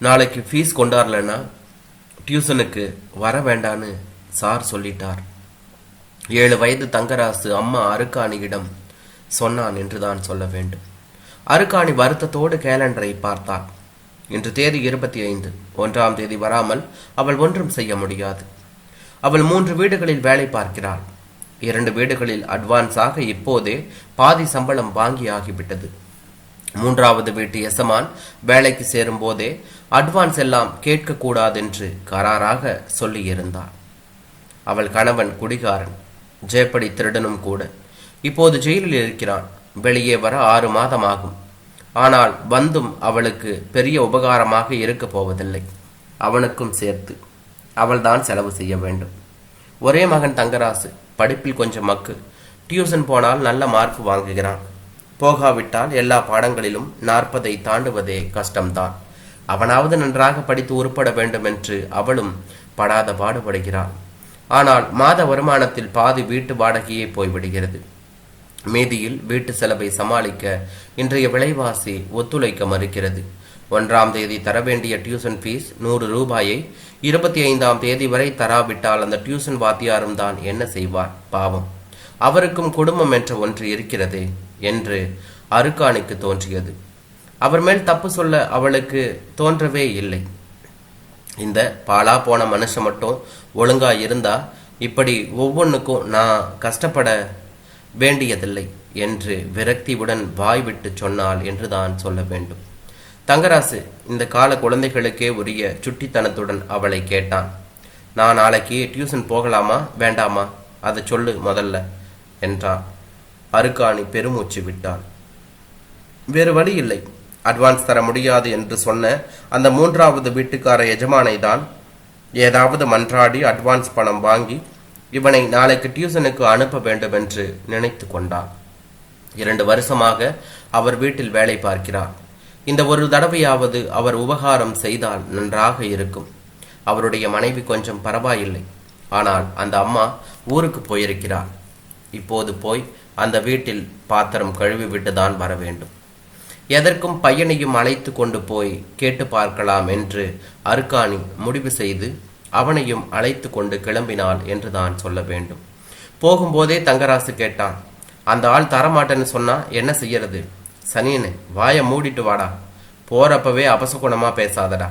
நாளைக்கு ஃபீஸ் கொண்டாடலன்னா டியூஷனுக்கு வர வேண்டான்னு சார் சொல்லிட்டார். 7 வயது தங்கராசு அம்மா அருக்காணியிடம் சொன்னான் என்றுதான் சொல்ல வேண்டும். அருக்காணி வருத்தத்தோடு கேலண்டரை பார்த்தாள். இன்று தேதி 25. 1ஆம் தேதி வராமல் அவள் ஒன்றும் செய்ய முடியாது. அவள் 3 வீடுகளில் வேலை பார்க்கிறாள். 2 வீடுகளில் அட்வான்ஸாக இப்போதே பாதி சம்பளம் வாங்கி ஆகிவிட்டது. 3வது வீட்டு எசமான் வேலைக்கு சேரும் போதே அட்வான்ஸ் எல்லாம் கேட்கக்கூடாதென்று கராராக சொல்லியிருந்தார். அவள் கணவன் குடிகாரன், ஜேப்படி திருடனும் கூட. இப்போது ஜெயிலில் இருக்கிறான். வெளியே வர 6 மாதம் ஆகும். ஆனால் வந்தும் அவளுக்கு பெரிய உபகாரமாக இருக்க போவதில்லை. அவனுக்கும் சேர்த்து அவள்தான் செலவு செய்ய வேண்டும். ஒரே மகன் தங்கராசு, படிப்பில் கொஞ்சம் மக்கு. டியூஷன் போனால் நல்ல மார்க் வாங்குகிறான். போகாவிட்டால் எல்லா பாடங்களிலும் 40ஐ தாண்டுவதே கஷ்டம்தான். அவனாவது நன்றாக படித்து உருப்பட வேண்டும் என்று அவளும் படாத பாடுபடுகிறாள். ஆனால் மாத வருமானத்தில் பாதி வீட்டு வாடகையே போய்விடுகிறது. மீதியில் வீட்டு செலவை சமாளிக்க இன்றைய விலைவாசி ஒத்துழைக்க மறுக்கிறது. 1ஆம் தேதி தர வேண்டிய டியூஷன் ஃபீஸ் 100 ரூபாயை 25ஆம் தேதி வரை தராவிட்டால் அந்த டியூஷன் வாத்தியாரும் தான் என்ன செய்வார்? பாவம், அவருக்கும் குடும்பம் என்ற ஒன்று இருக்கிறதே என்று அருக்காணிக்கு தோன்றியது. அவர் மேல் தப்பு சொல்ல அவளுக்கு தோன்றவே இல்லை. இந்த பாலா போன மனுஷன் மட்டும் ஒழுங்கா இருந்தா இப்படி ஒவ்வொன்றுக்கும் நான் கஷ்டப்பட வேண்டியதில்லை என்று விரக்தியுடன் வாய் விட்டு சொன்னாள் என்றுதான் சொல்ல வேண்டும். தங்கராசு இந்த கால குழந்தைகளுக்கே உரிய சுட்டித்தனத்துடன் அவளை கேட்டான். நான் நாளைக்கு டியூஷன் போகலாமா வேண்டாமா, அதை சொல்லு முதல்ல என்றான். அருக்காணி பெருமூச்சு விட்டாள். வேறு வழி இல்லை. அட்வான்ஸ் தர முடியாது என்று சொன்ன அந்த 3வது வீட்டுக்கார எஜமானை தான் ஏதாவது மன்றாடி அட்வான்ஸ் பணம் வாங்கி இவனை நாளைக்கு டியூஷனுக்கு அனுப்ப வேண்டும் என்று நினைத்து கொண்டான். 2 வருஷமாக அவர் வீட்டில் வேலை பார்க்கிறார். இந்த ஒரு தடவையாவது அவர் உபகாரம் செய்தால் நன்றாக இருக்கும். அவருடைய மனைவி கொஞ்சம் பரவாயில்லை. ஆனால் அந்த அம்மா ஊருக்கு போயிருக்கிறார். இப்போது போய் அந்த வீட்டில் பாத்திரம் கழுவி விட்டுதான் வர வேண்டும். எதற்கும் பையனையும் அழைத்து கொண்டு போய் கேட்டு பார்க்கலாம் என்று அருக்காணி முடிவு செய்து அவனையும் அழைத்து கொண்டு கிளம்பினாள் என்றுதான் சொல்ல வேண்டும். போகும்போதே தங்கராசு கேட்டான், அந்த ஆள் தரமாட்டேன்னு சொன்னா என்ன செய்யறது? சனியனு, வாயை மூடிட்டு வாடா. போறப்பவே அபசகுணமா பேசாதடா.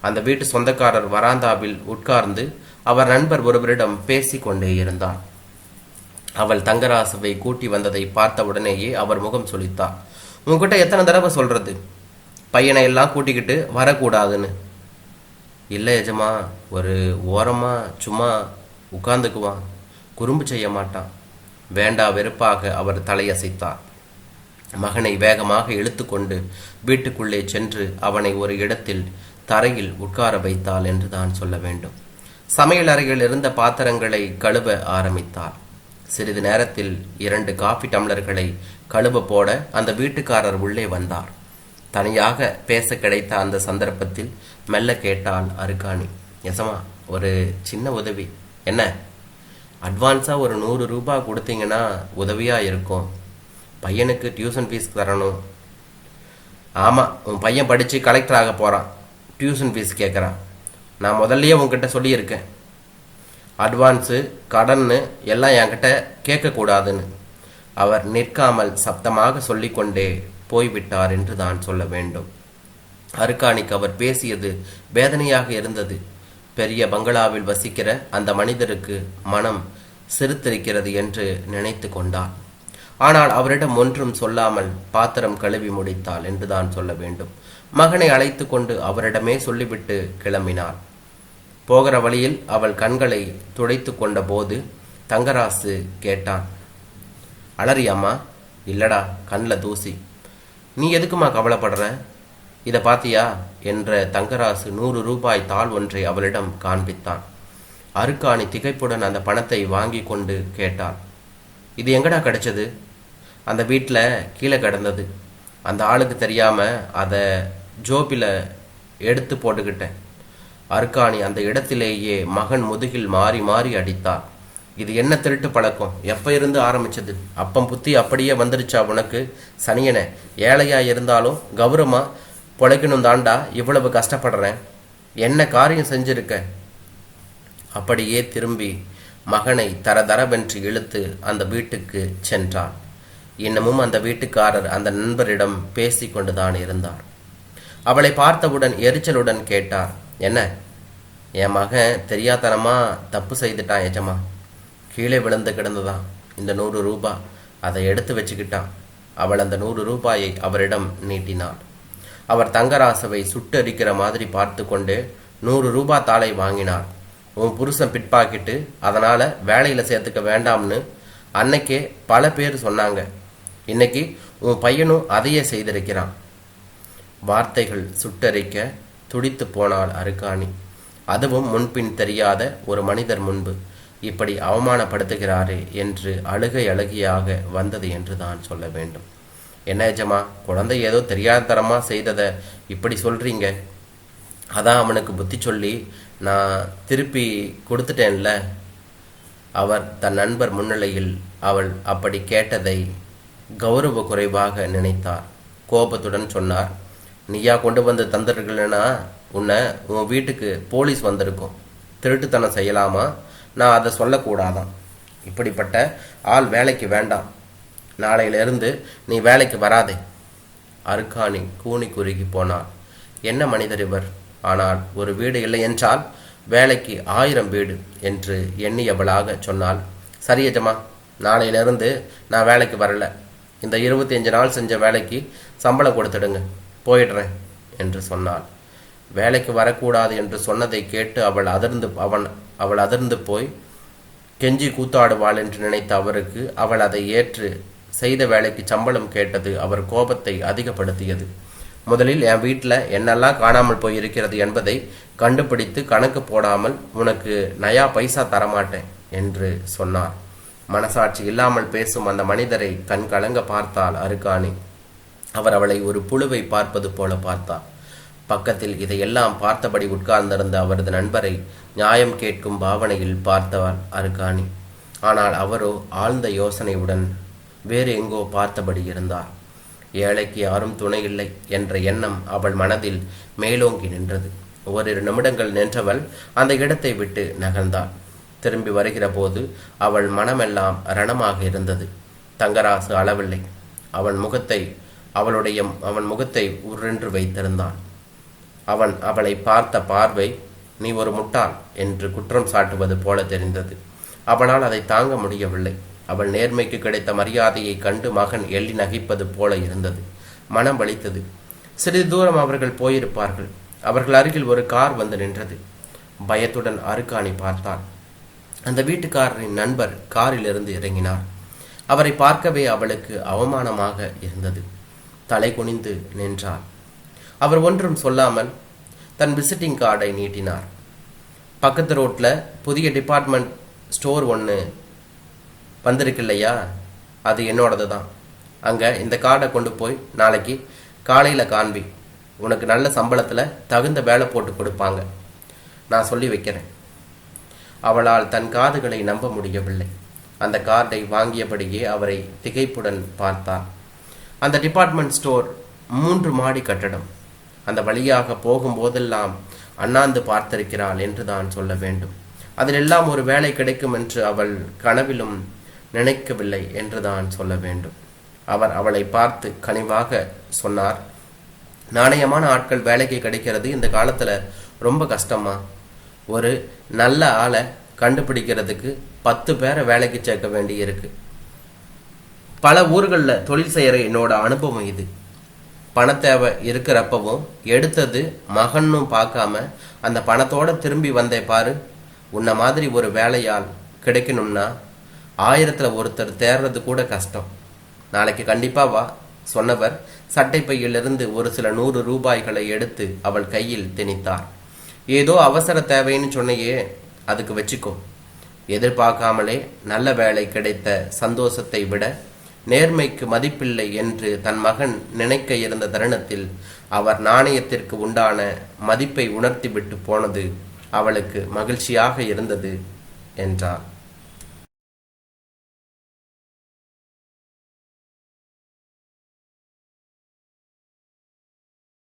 அந்த வீட்டு சொந்தக்காரர் வராந்தாவில் உட்கார்ந்து அவர் நண்பர் ஒருவரிடம் பேசி கொண்டே இருந்தார். அவள் தங்கராசுவை கூட்டி வந்ததை பார்த்த உடனேயே அவர் முகம் சுளித்தார். உங்ககிட்ட எத்தனை தடவை சொல்றது பையனை எல்லாம் கூட்டிக்கிட்டு வரக்கூடாதுன்னு? இல்லை எஜமா, ஒரு ஓரமா சும்மா உட்கார்ந்துக்குவான், குறும்பு செய்ய மாட்டான். வேண்டா வெறுப்பாக அவர் தலையசைத்தார். மகனை வேகமாக இழுத்து கொண்டு வீட்டுக்குள்ளே சென்று அவனை ஒரு இடத்தில் தரையில் உட்கார வைத்தாள் என்று தான் சொல்ல வேண்டும். சமையல் அறையில் இருந்த பாத்திரங்களை கழுவ ஆரம்பித்தார். சிறிது நேரத்தில் 2 காஃபி டம்ளர்களை கழுவ போட அந்த வீட்டுக்காரர் உள்ளே வந்தார். தனியாக பேச கிடைத்த அந்த சந்தர்ப்பத்தில் மெல்ல கேட்டாள் அருக்காணி, எசமா, ஒரு சின்ன உதவி. என்ன? அட்வான்ஸாக ஒரு 100 ரூபாய் கொடுத்தீங்கன்னா உதவியா இருக்கும். பையனுக்கு டியூஷன் ஃபீஸ் தரணும். ஆமாம், உன் பையன் படித்து கலெக்டர் ஆக போகிறான், டியூஷன் ஃபீஸ் கேட்குறான். நான் முதல்லையே உங்ககிட்ட சொல்லியிருக்கேன், அட்வான்ஸு கடன்னு எல்லாம் என்கிட்ட கேட்கக்கூடாதுன்னு. அவர் நிற்காமல் சப்தமாக சொல்லிக்கொண்டே போய்விட்டார் என்று தான் சொல்ல வேண்டும். அருக்காணிக்கு அவர் பேசியது வேதனையாக இருந்தது. பெரிய பங்களாவில் வசிக்கிற அந்த மனிதருக்கு மனம் சிரித்திருக்கிறது என்று நினைத்து கொண்டார். ஆனால் அவரிடம் ஒன்றும் சொல்லாமல் பாத்திரம் கழுவி முடித்தாள் என்றுதான் சொல்ல வேண்டும். மகனை அழைத்து கொண்டு அவரிடமே சொல்லிவிட்டு கிளம்பினாள். போகிற வழியில் அவள் கண்களை துடைத்து கொண்ட போது தங்கராசு கேட்டான், அலறியாம்மா? இல்லடா, கண்ணில் தூசி. நீ எதுக்குமா கவலைப்படுற? இதை பாத்தியா என்ற தங்கராசு 100 ரூபாய் தாள் ஒன்றை அவளிடம் காண்பித்தான். அருக்காணி திகைப்புடன் அந்த பணத்தை வாங்கி கொண்டு கேட்டாள், இது எங்கடா கிடைச்சது? அந்த வீட்டில் கீழே கிடந்தது. அந்த ஆளுக்கு தெரியாம அதை ஜோபில எடுத்து போட்டுக்கிட்டேன். அருக்காணி அந்த இடத்திலேயே மகன் முதுகில் மாறி மாறி அடித்தார். இது என்ன திருட்டு பழக்கம்? எப்ப இருந்து ஆரம்பிச்சது? அப்பம் புத்தி அப்படியே வந்துருச்சா உனக்கு? சனியனை, ஏழையா இருந்தாலும் கௌரவமா பொழைக்கணும் தாண்டா இவ்வளவு கஷ்டப்படுறேன், என்ன காரியம் செஞ்சிருக்க? அப்படியே திரும்பி மகனை தரதரவென்று இழுத்து அந்த வீட்டுக்கு சென்றான். இன்னமும் அந்த வீட்டுக்காரர் அந்த நண்பரிடம் பேசி கொண்டுதான் இருந்தார். அவளை பார்த்தவுடன் எரிச்சலுடன் கேட்டார், என்ன, என் மகன் தெரியாதனமா தப்பு செய்துட்டான் எஜமா. கீழே விழுந்து கிடந்துதான் இந்த 100 ரூபாய், அதை எடுத்து வச்சுக்கிட்டான். அவள் அந்த 100 ரூபாயை அவரிடம் நீட்டினாள். அவர் தங்கராசுவை சுட்டரிக்கிற மாதிரி பார்த்து கொண்டு 100 ரூபாய் தாளை வாங்கினார். உன் புருஷன் பிட்பாக்கிட்டு அதனால வேலையில சேர்த்துக்க வேண்டாம்னு அன்னைக்கே பல பேர் சொன்னாங்க. இன்னைக்கு உன் பையனும் அதையே செய்திருக்கிறான். வார்த்தைகள் சுட்டரிக்க துடித்து போனாள் அருக்காணி. அதுவும் முன்பின் தெரியாத ஒரு மனிதர் முன்பு இப்படி அவமானப்படுத்துகிறாரே என்று அழுகையாக வந்தது என்று தான் சொல்ல வேண்டும். என்ன எஜமா, குழந்தை ஏதோ தெரியாதரமா செய்ததை இப்படி சொல்றீங்க? அதான் அவனுக்கு புத்தி சொல்லி நான் திருப்பி கொடுத்துட்டேன்ல. அவர் தன் நண்பர் முன்னிலையில் அவள் அப்படி கேட்டதை கௌரவ குறைவாக நினைத்தார். கோபத்துடன் சொன்னார், நீயா கொண்டு வந்து தந்துருக்கலன்னா உன்னை உன் வீட்டுக்கு போலீஸ் வந்திருக்கும். திருட்டுத்தனம் செய்யலாமா? நான் அதை சொல்லக்கூடாதான். இப்படிப்பட்ட ஆள் வேலைக்கு வேண்டாம். நாளையிலிருந்து நீ வேலைக்கு வராதே. அருக்காணி கூனி குறுகி போனாள். என்ன மனிதர் இவர்! ஆனால் ஒரு வீடு இல்லை என்றால் வேலைக்கு 1000 வீடு என்று எண்ணியவளாக சொன்னாள். சரி எஜமா, நாளையிலிருந்து நான் வேலைக்கு வரல. இந்த 25 நாள் செஞ்ச வேலைக்கு சம்பளம் கொடுத்துடுங்க, போயிடுறேன் என்று சொன்னாள். வேலைக்கு வரக்கூடாது என்று சொன்னதை கேட்டு அவள் அதிர்ந்து போய் கெஞ்சி கூத்தாடுவாள் என்று நினைத்த அவருக்கு அவள் அதை ஏற்று செய்த வேலைக்கு சம்பளம் கேட்டது அவர் கோபத்தை அதிகப்படுத்தியது. முதலில் என் வீட்டில் என்னெல்லாம் காணாமல் போயிருக்கிறது என்பதை கண்டுபிடித்து கணக்கு போடாமல் உனக்கு நயா பைசா தரமாட்டேன் என்று சொன்னார். மனசாட்சி இல்லாமல் பேசும் அந்த மனிதரை கண் கலங்க பார்த்தாள் அருக்காணி. அவர் அவளை ஒரு புழுவை பார்ப்பது போல பார்த்தார். பக்கத்தில் இதையெல்லாம் பார்த்தபடி உட்கார்ந்திருந்த அவரது நண்பரை நியாயம் கேட்கும் பாவனையில் பார்த்தவள் அருக்காணி. ஆனால் அவரோ ஆழ்ந்த யோசனையுடன் வேறு எங்கோ பார்த்தபடி இருந்தார். ஏழைக்கு யாரும் துணை இல்லை என்ற எண்ணம் அவள் மனதில் மேலோங்கி நின்றது. ஓரிரு நிமிடங்கள் நின்றவள் அந்த இடத்தை விட்டு நகர்ந்தாள். திரும்பி வருகிற போது அவள் மனமெல்லாம் ரணமாக இருந்தது. தங்கராசு அளவில்லை. அவன் முகத்தை உருன்று வைத்திருந்தான். அவன் அவளை பார்த்த பார்வை நீ ஒரு முட்டாள் என்று குற்றம் சாட்டுவது போல தெரிந்தது. அவனால் அதை தாங்க முடியவில்லை. அவள் நேர்மைக்கு கிடைத்த மரியாதையை கண்டு மகன் எள்ளி நகைப்பது போல இருந்தது. மனம் வலித்தது. சிறிது தூரம் அவர்கள் போயிருப்பார்கள். அவர்கள் அருகில் ஒரு கார் வந்து நின்றது. பயத்துடன் அருக்காணி பார்த்தாள். அந்த வீட்டுக்காரரின் நண்பர் காரிலிருந்து இறங்கினார். அவரை பார்க்கவே அவளுக்கு அவமானமாக இருந்தது. தலை குனிந்து நின்றார். அவர் ஒன்றும் சொல்லாமல் தன் விசிட்டிங் கார்டை நீட்டினார். பக்கத்து ரோட்ல புதிய டிபார்ட்மெண்ட் ஸ்டோர் ஒன்று வந்திருக்கு இல்லையா, அது என்னோடது தான். அங்கே இந்த கார்டை கொண்டு போய் நாளைக்கு காலையில் காண்பி. உனக்கு நல்ல சம்பளத்தில் தகுந்த வேலை போட்டு கொடுப்பாங்க, நான் சொல்லி வைக்கிறேன். அவளால் தன் காதுகளை நம்ப முடியவில்லை. அந்த கார்டை வாங்கியபடியே அவரை திகைப்புடன் பார்த்தார். அந்த டிபார்ட்மெண்ட் ஸ்டோர் 3 மாடி கட்டடம். அந்த வழியாக போகும்போதெல்லாம் அண்ணாந்து பார்த்திருக்கிறாள் என்று தான் சொல்ல வேண்டும். அதிலெல்லாம் ஒரு வேலை கிடைக்கும் என்று அவள் கனவிலும் நினைக்கவில்லை என்று தான் சொல்ல வேண்டும். அவர் அவளை பார்த்து கனிவாக சொன்னார், நாணயமான ஆட்கள் வேலைக்கு கிடைக்கிறது இந்த காலத்தில் ரொம்ப கஷ்டமா? ஒரு நல்ல ஆளை கண்டுபிடிக்கிறதுக்கு 10 பேரை வேலைக்கு சேர்க்க வேண்டி இருக்கு. பல ஊர்களில் தொழில் செய்கிற என்னோட அனுபவம் இது. பணத்தேவை இருக்கிறப்பவும் எடுத்தது மகன்னும் பார்க்காம அந்த பணத்தோட திரும்பி வந்தே பாரு. உன்ன மாதிரி ஒரு வேலையால் கிடைக்கணும்னா 1000ல் ஒருத்தர் தேர்றது கூட கஷ்டம். நாளைக்கு கண்டிப்பா வா சொன்னவர் சட்டை பையிலிருந்து ஒரு சில 100 ரூபாய்களை எடுத்து அவள் கையில் திணித்தார். ஏதோ அவசர தேவைன்னு சொன்னையே, அதுக்கு வச்சுக்கோ. எதிர்பார்க்காமலே நல்ல வேலை கிடைத்த சந்தோஷத்தை விட நேர்மைக்கு மதிப்பில்லை என்று தன் மகன் நினைக்க இருந்த தருணத்தில் அவர் நாணயத்திற்கு உண்டான மதிப்பை உணர்த்திவிட்டு போனது அவளுக்கு மகிழ்ச்சியாக இருந்தது என்றார்.